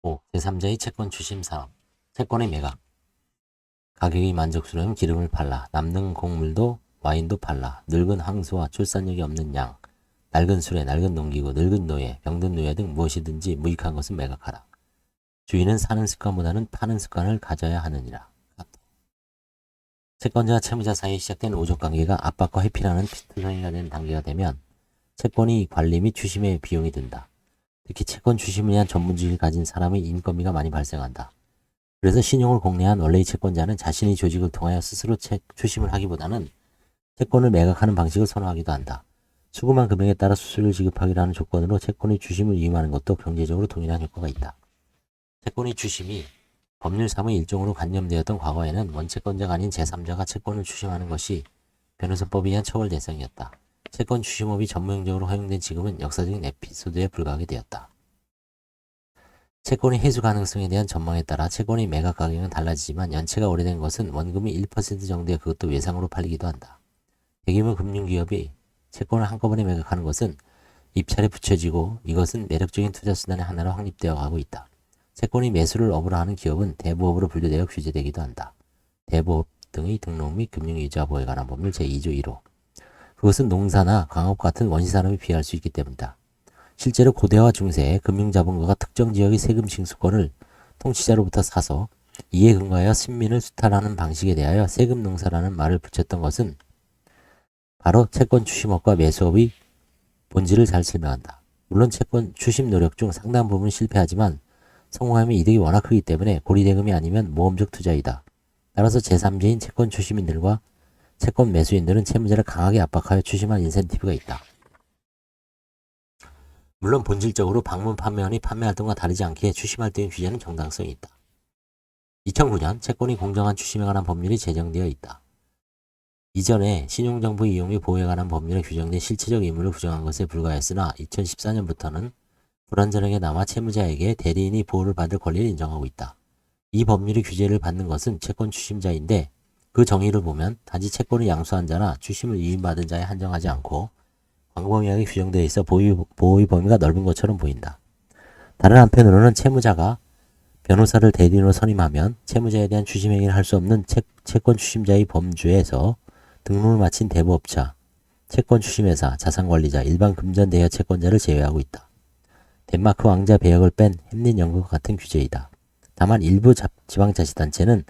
5. 제3자의 채권 추심 사업. 채권의 매각. 가격이 만족스러운 기름을 팔라. 남는 곡물도 와인도 팔라. 늙은 황소와 출산력이 없는 양, 낡은 수레, 낡은 농기구, 늙은 노예, 병든 노예 등 무엇이든지 무익한 것은 매각하라. 주인은 사는 습관보다는 파는 습관을 가져야 하느니라. 채권자와 채무자 사이에 시작된 오적관계가 압박과 회피라는 피투성이가 된 단계가 되면 채권의 관리 및 추심에 비용이 든다. 특히 채권 추심을 위한 전문지식을 가진 사람의 인건비가 많이 발생한다. 그래서 신용을 공략한 원래의 채권자는 자신의 조직을 통하여 스스로 추심을 하기보다는 채권을 매각하는 방식을 선호하기도 한다. 수금한 금액에 따라 수수료를 지급하기로 하는 조건으로 채권의 추심을 이용하는 것도 경제적으로 동일한 효과가 있다. 채권의 추심이 법률 3의 일종으로 관념되었던 과거에는 원채권자가 아닌 제3자가 채권을 추심하는 것이 변호사법에 의한 처벌 대상이었다. 채권 추심업이 전문용적으로 허용된 지금은 역사적인 에피소드에 불과하게 되었다. 채권의 회수 가능성에 대한 전망에 따라 채권의 매각 가격은 달라지지만 연체가 오래된 것은 원금이 1% 정도의 그것도 외상으로 팔리기도 한다. 대규모 금융기업이 채권을 한꺼번에 매각하는 것은 입찰에 붙여지고 이것은 매력적인 투자수단의 하나로 확립되어 가고 있다. 채권의 매수를 업으로 하는 기업은 대부업으로 분류되어 규제되기도 한다. 대부업 등의 등록 및 금융유지와 보호에 관한 법률 제2조 1호. 그것은 농사나 광업 같은 원시산업에 비할 수 있기 때문이다. 실제로 고대와 중세에 금융자본가가 특정 지역의 세금 징수권을 통치자로부터 사서 이에 근거하여 신민을 수탈하는 방식에 대하여 세금 농사라는 말을 붙였던 것은 바로 채권 추심업과 매수업의 본질을 잘 설명한다. 물론 채권 추심 노력 중 상당 부분 실패하지만 성공하면 이득이 워낙 크기 때문에 고리대금이 아니면 모험적 투자이다. 따라서 제3자인 채권 추심인들과 채권 매수인들은 채무자를 강하게 압박하여 추심할 인센티브가 있다. 물론 본질적으로 방문 판매원이 판매활동과 다르지 않게 추심활동의 규제는 정당성이 있다. 2009년 채권이 공정한 추심에 관한 법률이 제정되어 있다. 이전에 신용정보 이용 및 보호에 관한 법률에 규정된 실체적 의무를 부정한 것에 불과했으나 2014년부터는 불완전하게 남아 채무자에게 대리인이 보호를 받을 권리를 인정하고 있다. 이 법률의 규제를 받는 것은 채권 추심자인데 그 정의를 보면 단지 채권을 양수한 자나 추심을 위임받은 자에 한정하지 않고 광범위하게 규정되어 있어 보호의 범위가 넓은 것처럼 보인다. 다른 한편으로는 채무자가 변호사를 대리인으로 선임하면 채무자에 대한 추심 행위를 할 수 없는 채권 추심자의 범주에서 등록을 마친 대부업자, 채권 추심회사, 자산관리자, 일반 금전 대여 채권자를 제외하고 있다. 덴마크 왕자 배역을 뺀 햄릿 연극과 같은 규제이다. 다만 일부 지방자치단체는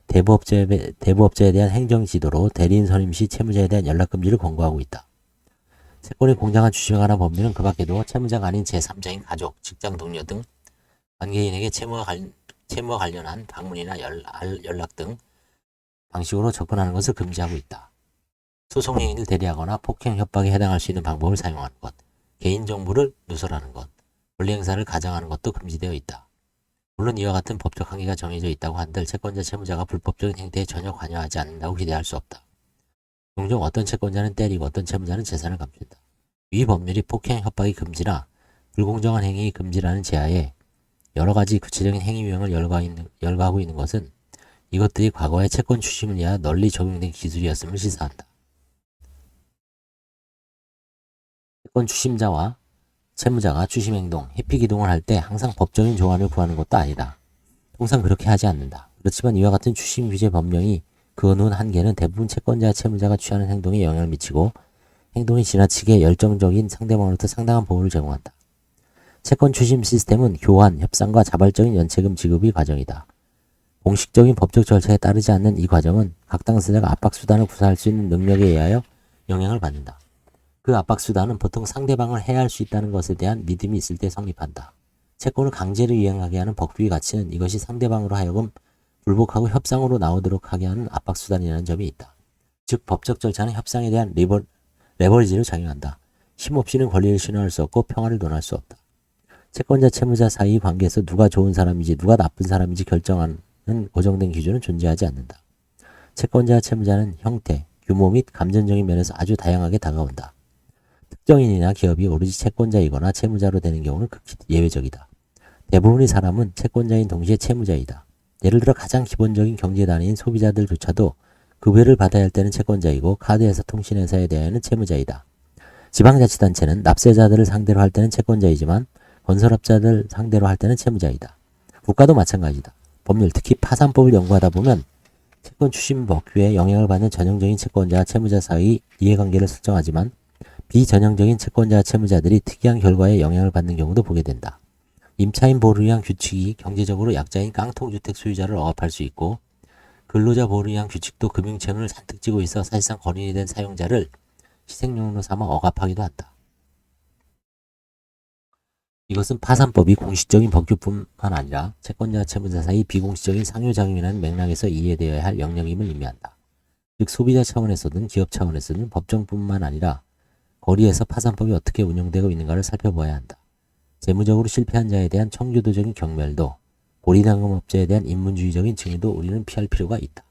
대부업자에 대한 행정지도로 대리인 선임 시 채무자에 대한 연락금지를 권고하고 있다. 채권이 공정한 추심에 관한 법률은 그 밖에도 채무자가 아닌 제3자인 가족, 직장 동료 등 관계인에게 채무와 관련한 방문이나 연락 등 방식으로 접근하는 것을 금지하고 있다. 소송행위를 대리하거나 폭행, 협박에 해당할 수 있는 방법을 사용하는 것, 개인정보를 누설하는 것, 권리행사를 가장하는 것도 금지되어 있다. 물론 이와 같은 법적 한계가 정해져 있다고 한들 채권자, 채무자가 불법적인 행태에 전혀 관여하지 않는다고 기대할 수 없다. 종종 어떤 채권자는 때리고 어떤 채무자는 재산을 감춘다. 위 법률이 폭행, 협박의 금지나 불공정한 행위의 금지라는 제하에 여러 가지 구체적인 행위 유형을 열거하고 있는 것은 이것들이 과거의 채권 추심을 위하여 널리 적용된 기술이었음을 시사한다. 채권 추심자와 채무자가 추심행동, 회피기동을 할 때 항상 법적인 조언을 구하는 것도 아니다. 통상 그렇게 하지 않는다. 그렇지만 이와 같은 추심 규제 법령이 그어놓은 한계는 대부분 채권자와 채무자가 취하는 행동에 영향을 미치고 행동이 지나치게 열정적인 상대방으로부터 상당한 보호를 제공한다. 채권 추심 시스템은 교환, 협상과 자발적인 연체금 지급의 과정이다. 공식적인 법적 절차에 따르지 않는 이 과정은 각 당사자가 압박수단을 구사할 수 있는 능력에 의하여 영향을 받는다. 그 압박수단은 보통 상대방을 해할 수 있다는 것에 대한 믿음이 있을 때 성립한다. 채권을 강제로 이행하게 하는 법규의 가치는 이것이 상대방으로 하여금 불복하고 협상으로 나오도록 하게 하는 압박수단이라는 점이 있다. 즉 법적 절차는 협상에 대한 레버리지를 작용한다. 힘없이는 권리를 신호할 수 없고 평화를 논할 수 없다. 채권자 채무자 사이의 관계에서 누가 좋은 사람인지 누가 나쁜 사람인지 결정하는 고정된 기준은 존재하지 않는다. 채권자와 채무자는 형태, 규모 및 감정적인 면에서 아주 다양하게 다가온다. 특정인이나 기업이 오로지 채권자이거나 채무자로 되는 경우는 극히 예외적이다. 대부분의 사람은 채권자인 동시에 채무자이다. 예를 들어 가장 기본적인 경제 단위인 소비자들조차도 급여를 받아야 할 때는 채권자이고 카드회사, 통신회사에 대하여는 채무자이다. 지방자치단체는 납세자들을 상대로 할 때는 채권자이지만 건설업자들 상대로 할 때는 채무자이다. 국가도 마찬가지다. 법률, 특히 파산법을 연구하다 보면 채권 추심 법규에 영향을 받는 전형적인 채권자와 채무자 사이의 이해관계를 설정하지만 비전형적인 채권자와 채무자들이 특이한 결과에 영향을 받는 경우도 보게 된다. 임차인 보호를 위한 규칙이 경제적으로 약자인 깡통주택 소유자를 억압할 수 있고 근로자 보호를 위한 규칙도 금융채무를 잔뜩 쥐고 있어 사실상 권인이 된 사용자를 희생용으로 삼아 억압하기도 한다. 이것은 파산법이 공식적인 법규뿐만 아니라 채권자와 채무자 사이 비공식적인 상호작용이라는 맥락에서 이해되어야 할 영역임을 의미한다. 즉 소비자 차원에서든 기업 차원에서든 법정뿐만 아니라 거리에서 파산법이 어떻게 운영되고 있는가를 살펴봐야 한다. 재무적으로 실패한 자에 대한 청교도적인 경멸도 고리당금업자에 대한 인문주의적인 증오도 우리는 피할 필요가 있다.